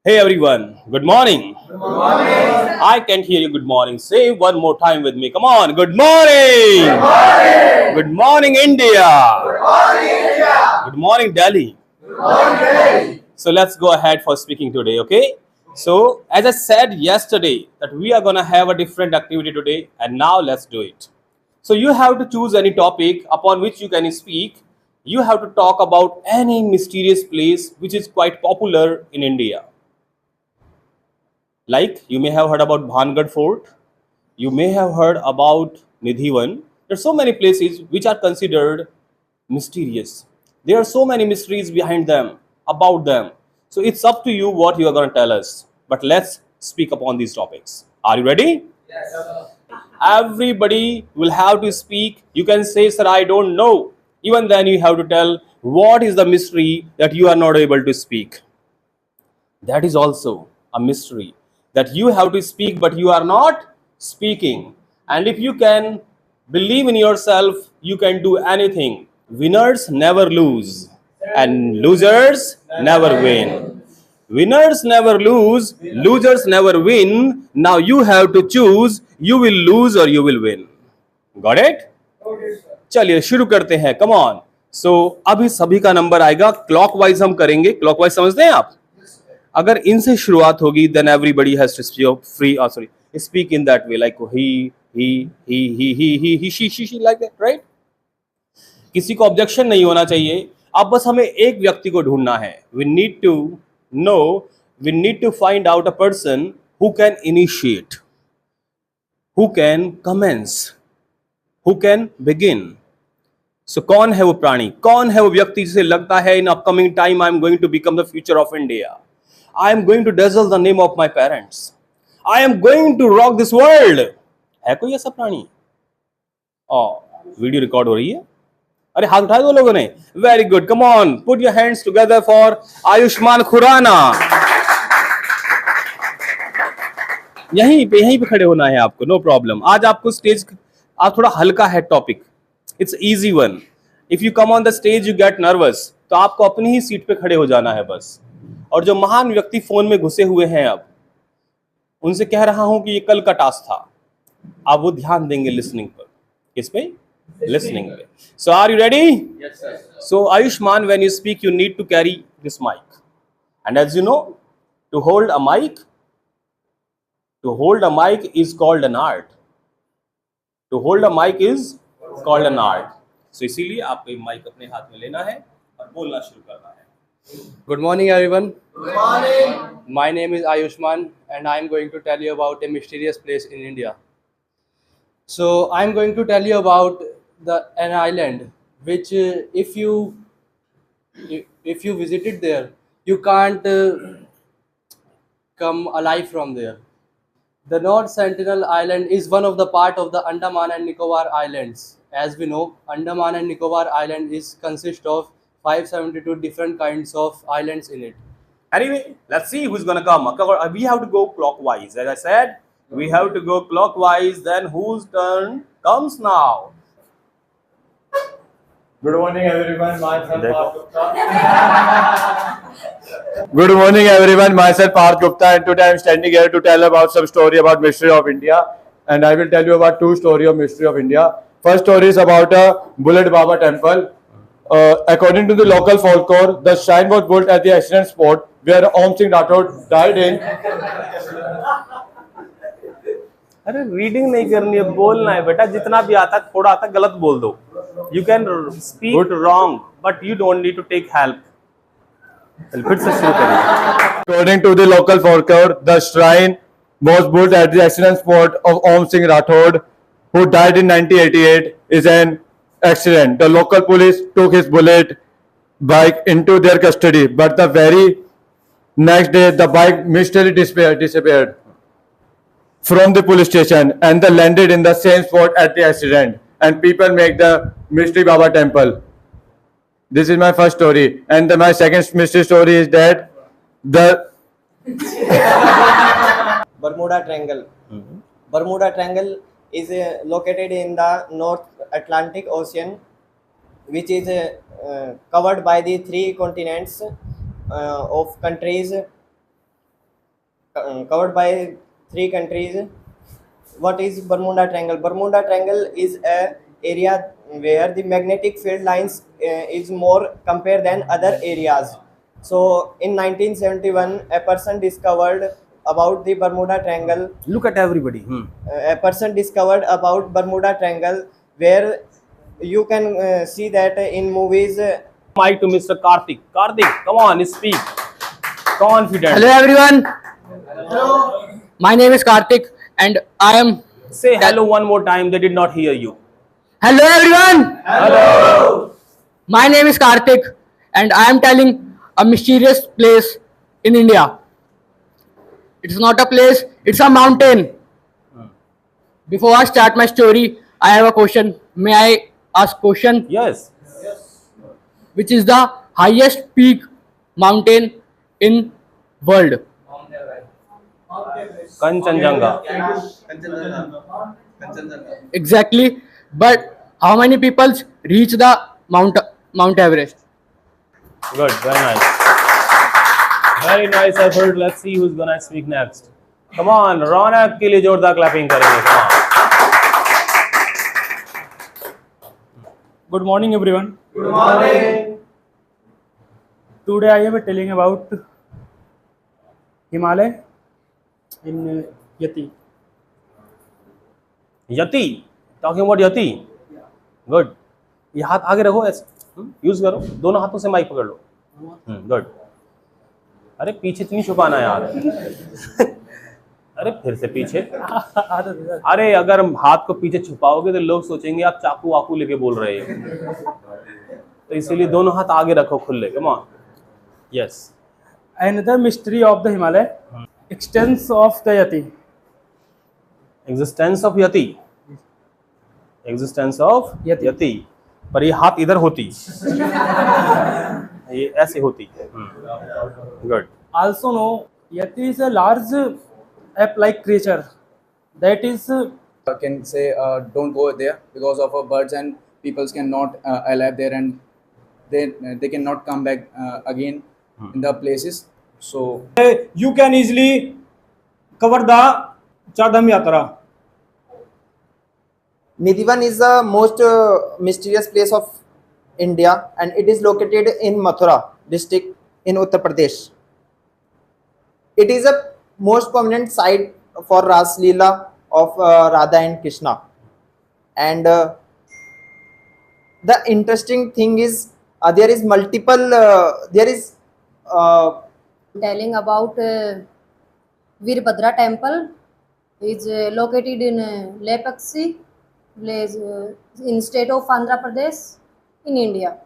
Hey everyone, good morning. Good morning. I can't hear you. Good morning. Say one more time with me. Come on. Good morning. Good morning. Good morning, India. Good morning, India. Good morning, Delhi. Good morning, Delhi. So let's go ahead for speaking today, okay? So as I said yesterday that we are gonna have a different activity today, and now let's do it. So you have to choose any topic upon which you can speak. You have to talk about any mysterious place which is quite popular in India. Like you may have heard about Bhangad Fort, you may have heard about Nidhivan. There are so many places which are considered mysterious. There are so many mysteries behind them, about them. So it's up to you what you are going to tell us. But let's speak upon these topics. Are you ready? Everybody will have to speak. You can say, sir, I don't know. Even then, you have to tell what is the mystery that you are not able to speak. That is also a mystery that you have to speak, but you are not speaking. And if you can believe in yourself, you can do anything. Winners never lose, and losers never win. Winners never lose, losers never win. Now you have to choose, you will lose or you will win. Got it? चलिए शुरू करते हैं. Come on. सो अभी सभी का number आएगा. Clockwise हम करेंगे. क्लॉकवाइज समझते हैं आप? अगर इनसे शुरुआत होगी then everybody has to free sorry speak in that way like he she like that, right? किसी को ऑब्जेक्शन नहीं होना चाहिए. अब बस हमें एक व्यक्ति को ढूंढना है. We need to know, we need to find out a person who can initiate, who can commence, who can begin. So कौन है वो प्राणी, कौन है वो व्यक्ति जिसे लगता है in upcoming time I am going to become the future of India. I am going to dazzle the name of my parents. I am going to rock this world. है कोई ऐसा प्राणी? वीडियो रिकॉर्ड हो रही है. अरे हाथ उठाए दो लोगों ने. Very good. Come on, put your hands together for Ayushmann Khurrana. यहीं पे खड़े होना है आपको. No problem. आज आपको स्टेज, आप थोड़ा हल्का है topic. It's easy one. If you come on the stage you get nervous, तो आपको अपनी ही सीट पे खड़े हो जाना है बस. और जो महान व्यक्ति फोन में घुसे हुए हैं, अब उनसे कह रहा हूं कि ये कल का टास्क था. आप वो ध्यान देंगे लिसनिंग पर. किस पे? लिसनिंग पे. So are you ready? Yes sir. So Ayushman, when you speak you need to carry this mike. And as you know, to hold a mike, to hold a mike is called an art. To hold a mike is called an art. So इसीलिए आपको ये mic अपने हाथ में लेना है और बोलना शुरू करना है. Good morning, everyone. Good morning. My name is Ayushman, and I am going to tell you about a mysterious place in India. So, I am going to tell you about an island which, if you visited there, you can't come alive from there. The North Sentinel Island is one of the part of the Andaman and Nicobar Islands. As we know, Andaman and Nicobar Island consist of 572 different kinds of islands in it. Anyway, let's see who's gonna come. We have to go clockwise. As I said, we have to go clockwise. Then whose turn comes now? Good morning, everyone. Myself Parth Gupta. Good morning, everyone. Myself Parth Gupta, and today I am standing here to tell about some story about mystery of India. And I will tell you about two stories of mystery of India. First story is about a Bullet Baba temple. According to the local folklore, the shrine was built at the accident spot where Om Singh Rathod died in. अरे reading नहीं करनी है, बोलना है बेटा. जितना भी आता थोड़ा आता गलत बोल दो. You can speak wrong but you don't need to take help. फिर से शुरू करिए. According to the local folklore, the shrine was built at the accident spot of Om Singh Rathod, who died in 1988, is an accident. The local police took his bullet bike into their custody, but the very next day the bike mysteriously disappeared from the police station and they landed in the same spot at the accident, and people make the Mystery Baba temple. This is my first story, and my second mystery story is that the Bermuda Triangle. Bermuda Triangle is located in the North Atlantic Ocean, which is covered by the three continents of countries covered by 3 countries. What is Bermuda Triangle? Bermuda Triangle is a area where the magnetic field lines is more compared than other areas. So in 1971, a person discovered about the Bermuda Triangle. Look at everybody. A person discovered about Bermuda Triangle, where you can see that in movies. Mic to Mr. Karthik. Karthik, come on, speak. Confident. Hello everyone. My name is Karthik and I am. Say hello one more time. They did not hear you. Hello everyone. Hello. My name is Karthik and I am telling a mysterious place in India. It's not a place, it's a mountain. Before I start my story, I have a question. May I ask question? Yes. Which is the highest peak mountain in world? Kanchenjunga. Exactly. But how many people reach the Mount Everest? Good. Very nice. Very nice effort. Let's see who's gonna speak next. Come on, रौनक के लिए जोरदार clapping करेंगे. Come on. Good morning, everyone. Good morning. Today I am telling about Himalaya in Yati. Yati. Talking about Yati. Good. ये हाथ आगे रखो ऐसे. Use करो. दोनों हाथों से माइक पकड़ लो. गुड. अरे पीछे इतनी छुपाना यार. अरे फिर से पीछे. अरे अगर हाथ को पीछे छुपाओगे तो लोग सोचेंगे आप चाकू वाकू लेके बोल रहे हो. तो इसीलिए दोनों हाथ आगे रखो खुले. Come on. Yes. Another mystery of the Himalaya, extents of the Yati. Existence of yeti. Existence of yeti. Yeti. पर ये हाथ इधर होती. ये ऐसे होती. Good. Also know Yati is a large ape-like creature that is can say don't go there because of birds and peoples cannot alive there and they cannot come back again in the places. So you can easily cover the Chardham Yatra. Midhivan is the most mysterious place of India and it is located in Mathura district in Uttar Pradesh. It is a most prominent site for Ras Leela of Radha and Krishna. And the interesting thing is there is multiple, there is telling about Veerbhadra temple is located in Lepakshi village in state of Andhra Pradesh in India.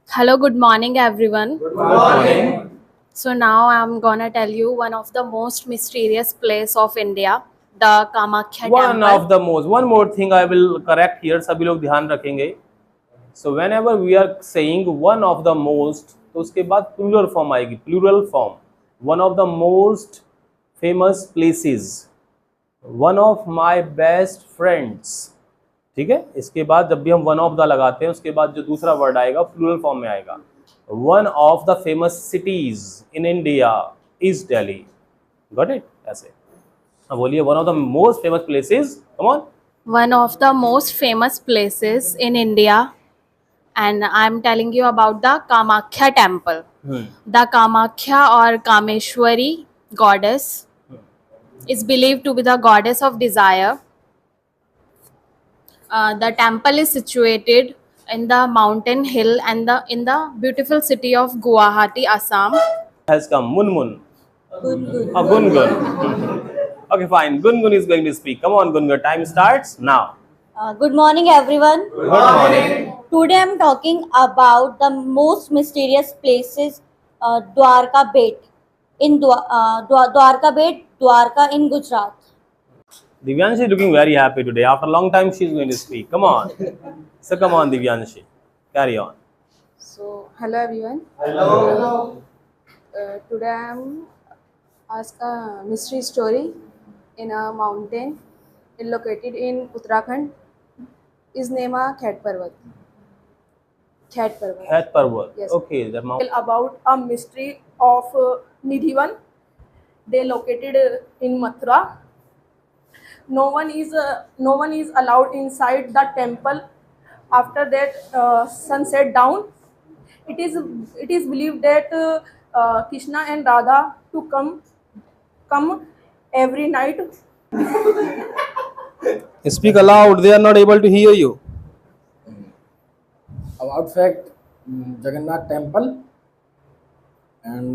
Hello, good morning everyone. Good morning. So now I'm gonna tell you one of the most mysterious place of India, the Kamakhya One temple. of the most. One more thing I will correct here. सभी लोग ध्यान रखेंगे. So whenever we are saying one of the most, तो उसके बाद plural form आएगी. Plural form. One of the most famous places. One of my best friends. ठीक है. इसके बाद जब भी हम one of the लगाते हैं उसके बाद जो दूसरा वर्ड आएगा प्लूरल फॉर्म में आएगा. One of the famous cities in India is Delhi. Got it? ऐसे. अब बोलिए one of the most famous places. Come on. One of the most famous places in India, and I'm telling you about the Kamakhya temple. The Kamakhya or Kameshwari goddess is believed to be the goddess of desire. The temple is situated in the mountain hill and in the beautiful city of Guwahati, Assam. Has come Munmun. Gungun. Okay, fine. Gungun is going to speak. Come on, Gungun. Time starts now. Good morning, everyone. Good morning. Today I'm talking about the most mysterious places, Dwarka Bet. In Dwarka Bet, Dwarka in Gujarat. Divyanshi is looking very happy today. After a long time, she is going to speak. Come on. So come on, Divyanshi. Carry on. So, hello everyone. Hello. Today I am ask a mystery story in a mountain located in Uttarakhand. Is named Khet Parvat. Khet Parvat. Khet Parvat. Yes. Okay, the mountain. About a mystery of Nidhivan. They located in Mathura. No one is allowed inside the temple after that sunset down. It is believed that Krishna and Radha to come every night. Speak aloud. They are not able to hear you. About fact, Jagannath temple and